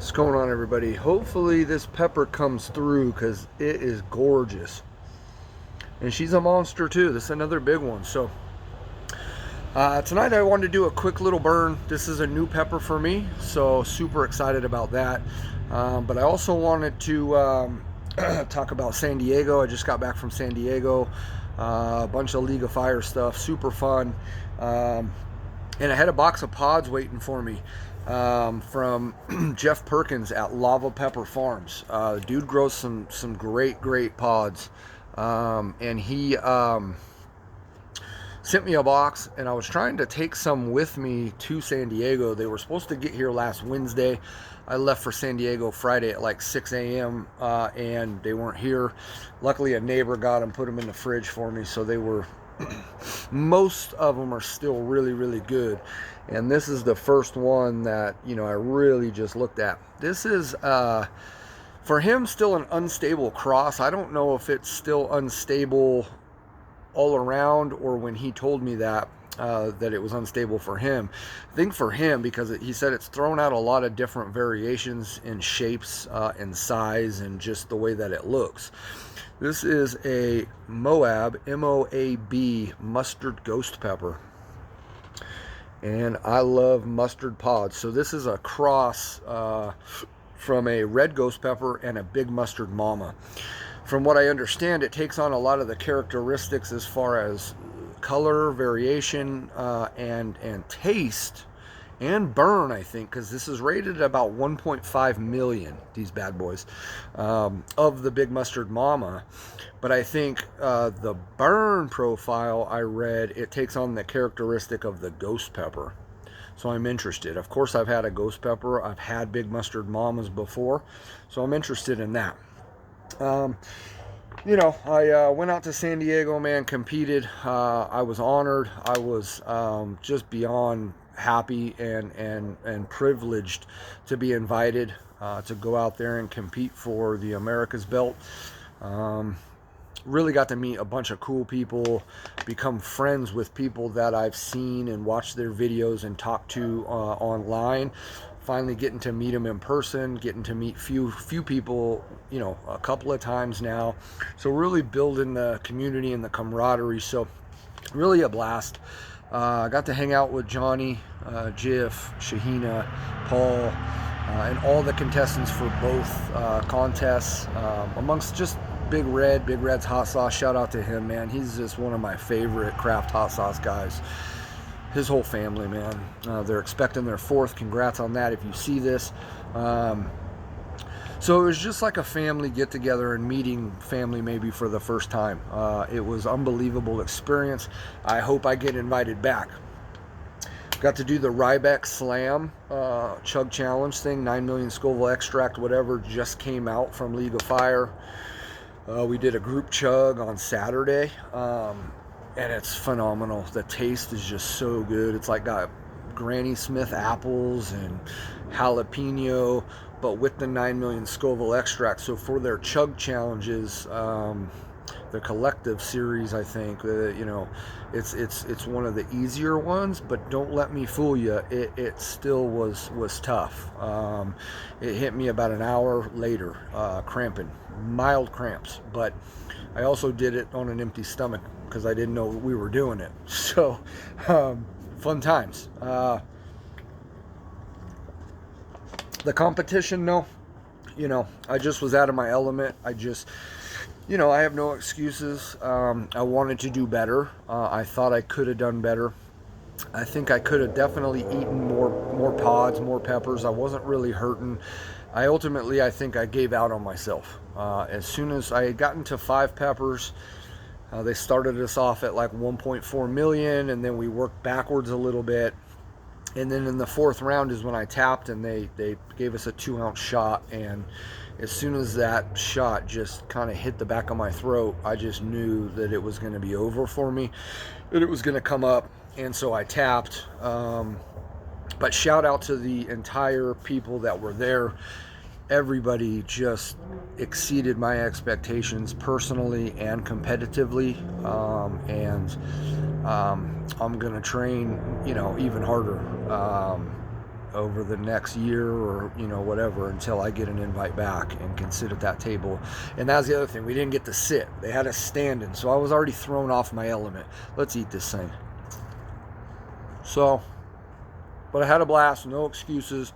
What's going on, everybody? Hopefully this pepper comes through because it is gorgeous. And she's a monster too. This is another big one. So tonight I wanted to do a quick little burn. This is a new pepper for me, so super excited about that. But I also wanted to talk about San Diego. I just got back from San Diego. A bunch of League of Fire stuff, super fun. And I had a box of pods waiting for me from Jeff Perkins at Lava Pepper Farms. Dude grows some great pods, and he sent me a box, and I was trying to take some with me to San Diego. They were supposed to get here last Wednesday. I left for San Diego Friday at like 6 a.m. And they weren't here. Luckily, a neighbor got them, put them in the fridge for me, so they were most of them are still really good. And this is the first one that I really just looked at. This is for him still an unstable cross. I don't know if it's still unstable all around or when he told me that that it was unstable for him. I think for him, because he said it's thrown out a lot of different variations in shapes and size and just the way that it looks. This is a MOAB, M-O-A-B, mustard ghost pepper. And I love mustard pods. So this is a cross from a red ghost pepper and a big mustard mama. From what I understand, it takes on a lot of the characteristics as far as color, variation, and taste, and burn, I think, because this is rated at about 1.5 million, these bad boys, of the big mustard mama. But I think the burn profile I read, it takes on the characteristic of the ghost pepper. So I'm interested. Of course, I've had a ghost pepper. I've had big mustard mamas before, so I'm interested in that. I went out to San Diego, man, competed. I was honored. I was just beyond happy and privileged to be invited to go out there and compete for the America's Belt. Really got to meet a bunch of cool people, become friends with people that I've seen and watched their videos and talked to online. Finally getting to meet them in person, getting to meet few people, a couple of times now. So really building the community and the camaraderie. So really a blast. I got to hang out with Johnny, Jiff, Shahina, Paul, and all the contestants for both contests, amongst just Big Red's hot sauce. Shout out to him, man. He's just one of my favorite craft hot sauce guys. His whole family, man. They're expecting their fourth. Congrats on that if you see this. So it was just like a family get-together and meeting family maybe for the first time. It was unbelievable experience. I hope I get invited back. Got to do the Ryback Slam Chug Challenge thing. 9 million Scoville extract, whatever, just came out from League of Fire. We did a group chug on Saturday. And it's phenomenal. The taste is just so good. It's like got Granny Smith apples and jalapeno, but with the 9 million Scoville extract. So for their chug challenges, the collective series, I think, it's one of the easier ones. But don't let me fool you. It still was tough. It hit me about an hour later, cramping, mild cramps. But I also did it on an empty stomach because I didn't know we were doing it. So, fun times. The competition, no. I just was out of my element. I have no excuses. I wanted to do better. I thought I could have done better. I think I could have definitely eaten more pods, more peppers. I wasn't really hurting. I think I gave out on myself. As soon as I had gotten to 5 peppers, they started us off at like 1.4 million, and then we worked backwards a little bit. And then in the 4th round is when I tapped, and they gave us a 2-ounce shot. And as soon as that shot just kind of hit the back of my throat, I just knew that it was going to be over for me, that it was going to come up. And so I tapped. But shout out to the entire people that were there. Everybody just exceeded my expectations personally and competitively, and I'm gonna train even harder. over the next year, or whatever, until I get an invite back and can sit at that table. And that's the other thing, we didn't get to sit, they had us standing, so I was already thrown off my element. Let's eat this thing. So, but I had a blast, no excuses.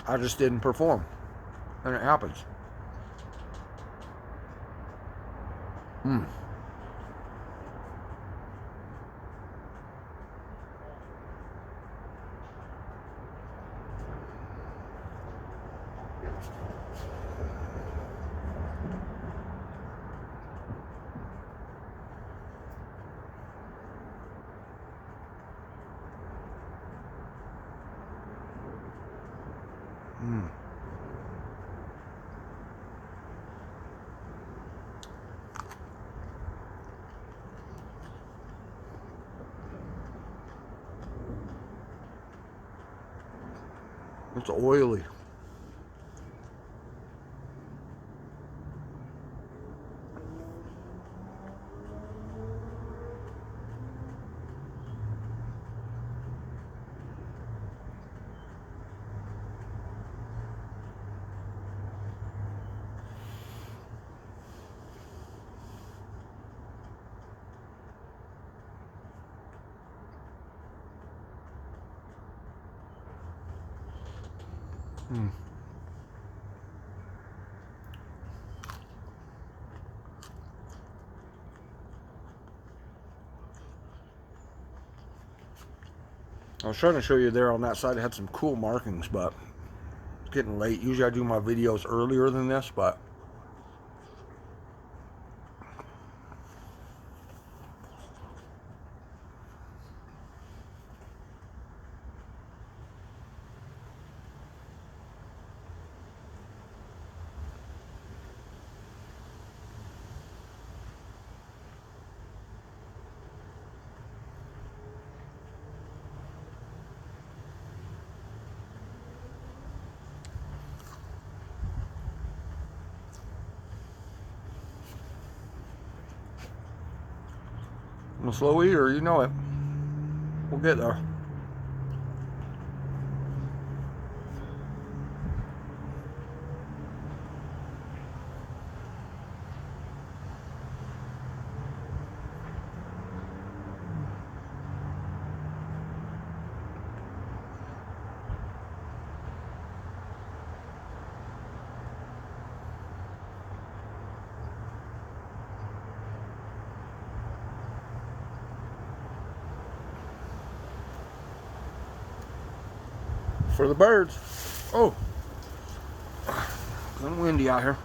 I just didn't perform, and it happens. It's oily. I was trying to show you there on that side, it had some cool markings, but it's getting late. Usually I do my videos earlier than this, but I'm a slow eater, you know it. We'll get there. For the birds. Oh, it's windy out here.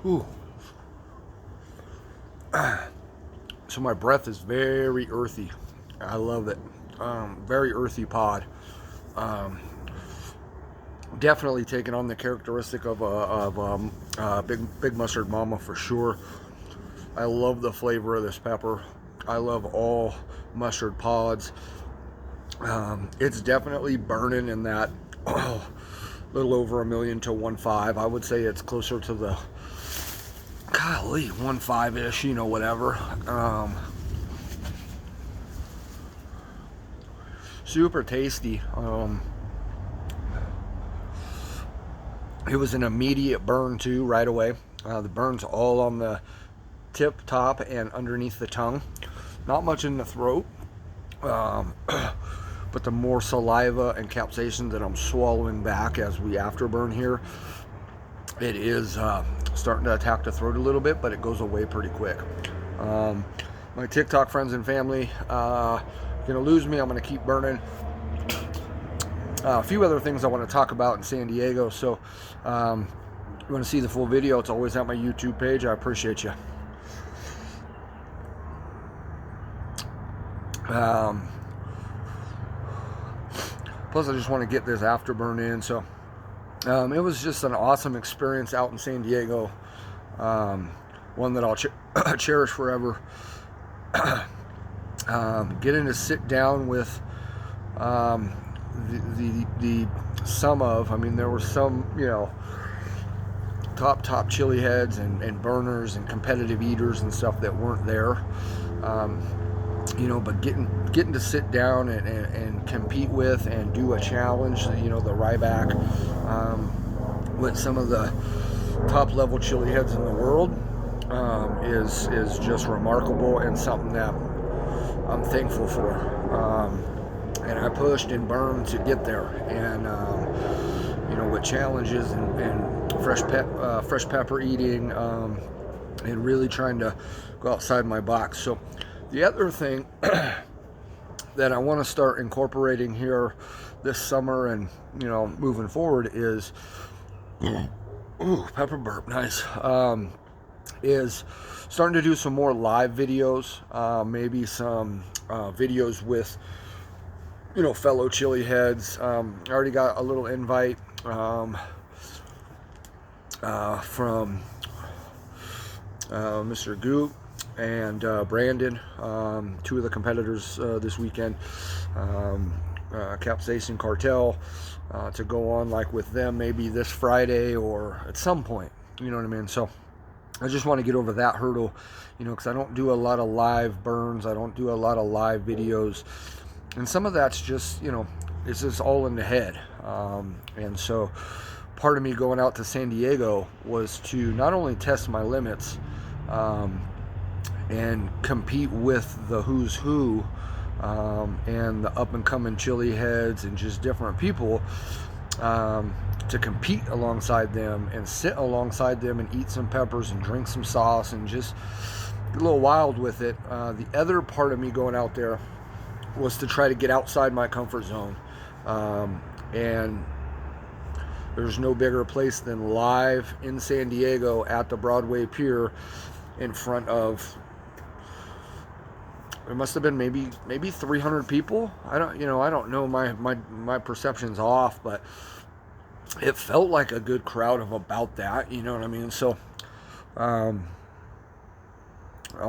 Ooh. So my breath is very earthy. I love it. Very earthy pod. Definitely taking on the characteristic of a big mustard mama for sure. I love the flavor of this pepper. I love all mustard pods. It's definitely burning in that little over 1 million to 1.5. I would say it's closer to the golly 1.5-ish, whatever. Super tasty. It was an immediate burn too, right away. The burn's all on the tip, top, and underneath the tongue. Not much in the throat, but the more saliva and capsaicin that I'm swallowing back as we afterburn here, it is starting to attack the throat a little bit, but it goes away pretty quick. My TikTok friends and family gonna lose me. I'm gonna keep burning. A few other things I want to talk about in San Diego. So you want to see the full video, it's always at my YouTube page. I appreciate you. Um, plus, I just want to get this afterburn in. So it was just an awesome experience out in San Diego. One that I'll cherish forever. Getting to sit down with the some of, I mean, there were some, top chili heads and burners and competitive eaters and stuff that weren't there. But getting to sit down and compete with and do a challenge, the Ryback, with some of the top level chili heads in the world, is just remarkable and something that I'm thankful for. And I pushed and burned to get there, and with challenges and fresh pepper eating, and really trying to go outside my box. So the other thing that I want to start incorporating here this summer and moving forward is pepper burp, nice, is starting to do some more live videos, maybe some videos with fellow chili heads. I already got a little invite from Mr. Goop and Brandon, two of the competitors this weekend, Capsaicin Cartel, to go on like with them maybe this Friday or at some point, you know what I mean? So I just want to get over that hurdle, because I don't do a lot of live burns, I don't do a lot of live videos, and some of that's just, it's just all in the head. And so part of me going out to San Diego was to not only test my limits, and compete with the who's who, and the up and coming chili heads and just different people, to compete alongside them and sit alongside them and eat some peppers and drink some sauce and just get a little wild with it. The other part of me going out there was to try to get outside my comfort zone, and there's no bigger place than live in San Diego at the Broadway Pier in front of, there must have been maybe 300 people. I don't know, my perception's off, but it felt like a good crowd of about that, you know what I mean? So I'm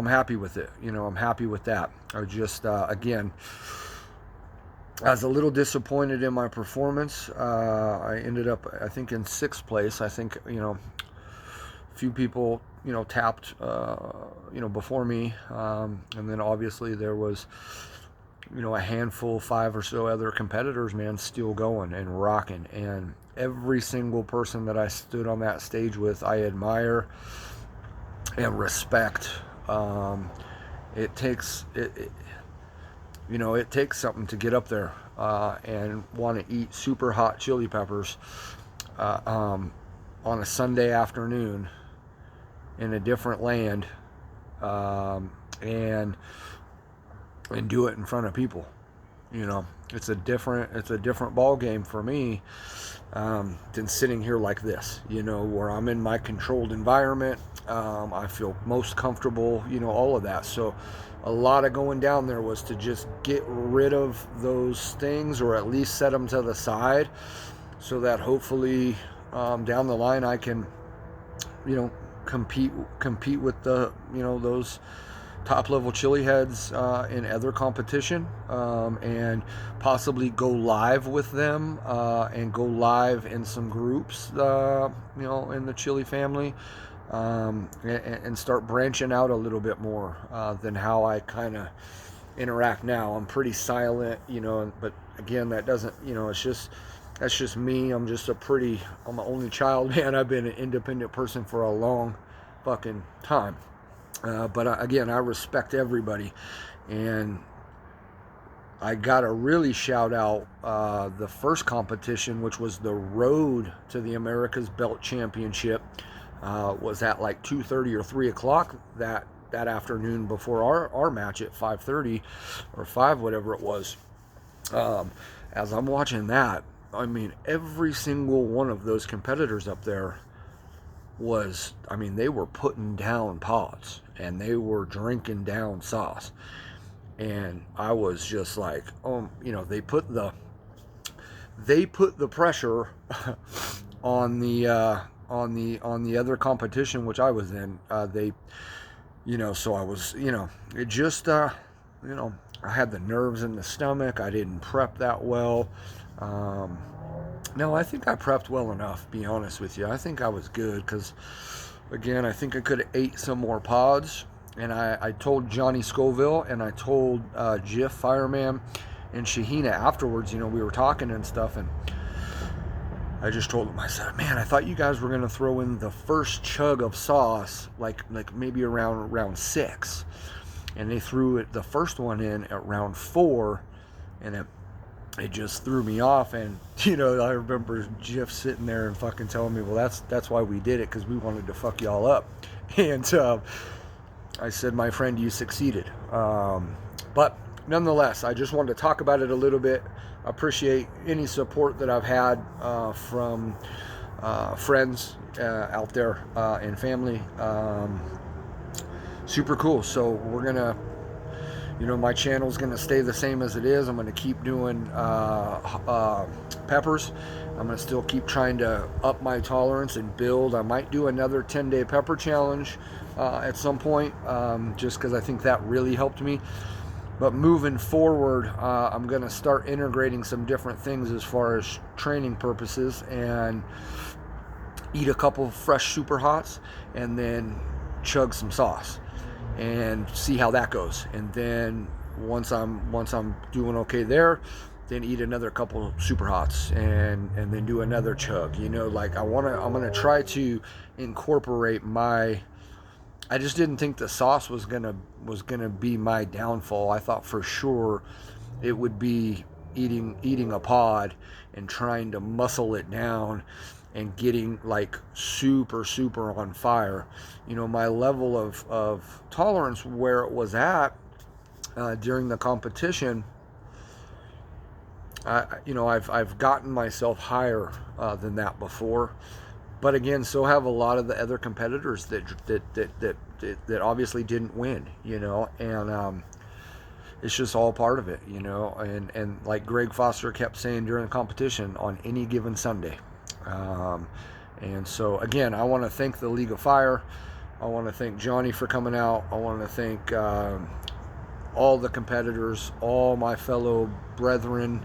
happy with it. I'm happy with that. I just again, I was a little disappointed in my performance. I ended up, I think, in 6th place. I think, a few people, tapped, before me. And then obviously there was, a handful, 5 or so other competitors, man, still going and rocking. And every single person that I stood on that stage with, I admire and respect. It takes something to get up there and want to eat super hot chili peppers on a Sunday afternoon in a different land, and do it in front of people. It's a different ball game for me, than sitting here like this, where I'm in my controlled environment. I feel most comfortable, all of that. So a lot of going down there was to just get rid of those things, or at least set them to the side, so that hopefully down the line I can, compete with the, those top level chili heads in other competition, and possibly go live with them, and go live in some groups, in the chili family, and start branching out a little bit more than how I kind of interact now. I'm pretty silent, but again, that doesn't, that's just me. I'm an only child, man. I've been an independent person for a long fucking time. But again, I respect everybody, and I gotta really shout out the first competition, which was the road to the America's Belt Championship. Was at like 2:30 or 3 o'clock that afternoon before our match at 5:30 or 5, whatever it was. As I'm watching that, I mean, every single one of those competitors up there they were putting down pots and they were drinking down sauce. And I was just like, oh, you know, they put the pressure on the other competition which I was in. You know, so I was, you know, it just, you know, I had the nerves in the stomach. I didn't prep that well. Um, no, I think I prepped well enough, be honest with you. I think I was good because, again, I think I could have ate some more pods. And I told Johnny Scoville and I told Jiff Fireman and Shahina afterwards, you know, we were talking and stuff. And I just told them, I said, man, I thought you guys were going to throw in the first chug of sauce, like maybe around round 6. And they threw it, the first one in at round 4. And it just threw me off. And, you know, I remember Jeff sitting there and fucking telling me, well, that's why we did it, because we wanted to fuck y'all up. And I said, my friend, you succeeded. But nonetheless, I just wanted to talk about it a little bit. Appreciate any support that I've had from friends out there and family. Super cool. So we're gonna, you know, my channel's gonna stay the same as it is. I'm gonna keep doing peppers. I'm gonna still keep trying to up my tolerance and build. I might do another 10-day pepper challenge at some point, just because I think that really helped me. But moving forward, I'm going to start integrating some different things as far as training purposes, and eat a couple fresh super hots and then chug some sauce and see how that goes. And then once I'm doing okay there, then eat another couple super hots and then do another chug. You know, like I'm going to try to incorporate I just didn't think the sauce was gonna be my downfall. I thought for sure it would be eating a pod and trying to muscle it down and getting like super on fire. You know, my level of tolerance where it was at during the competition, you know, I've gotten myself higher than that before. But again, so have a lot of the other competitors that obviously didn't win, you know, and it's just all part of it, you know. And like Greg Foster kept saying during the competition, on any given Sunday. And so again, I want to thank the League of Fire. I want to thank Johnny for coming out. I want to thank all the competitors, all my fellow brethren,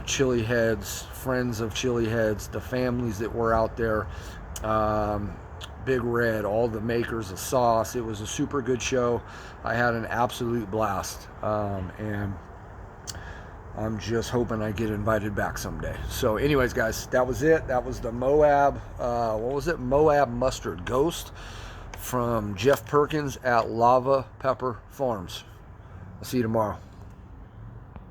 chili heads, friends of chili heads, the families that were out there, Big Red, all the makers of sauce. It was a super good show. I had an absolute blast, and I'm just hoping I get invited back someday. So anyways, guys, that was it. That was the MOAB, what was it? MOAB Mustard Ghost from Jeff Perkins at Lava Pepper Farms. I'll see you tomorrow.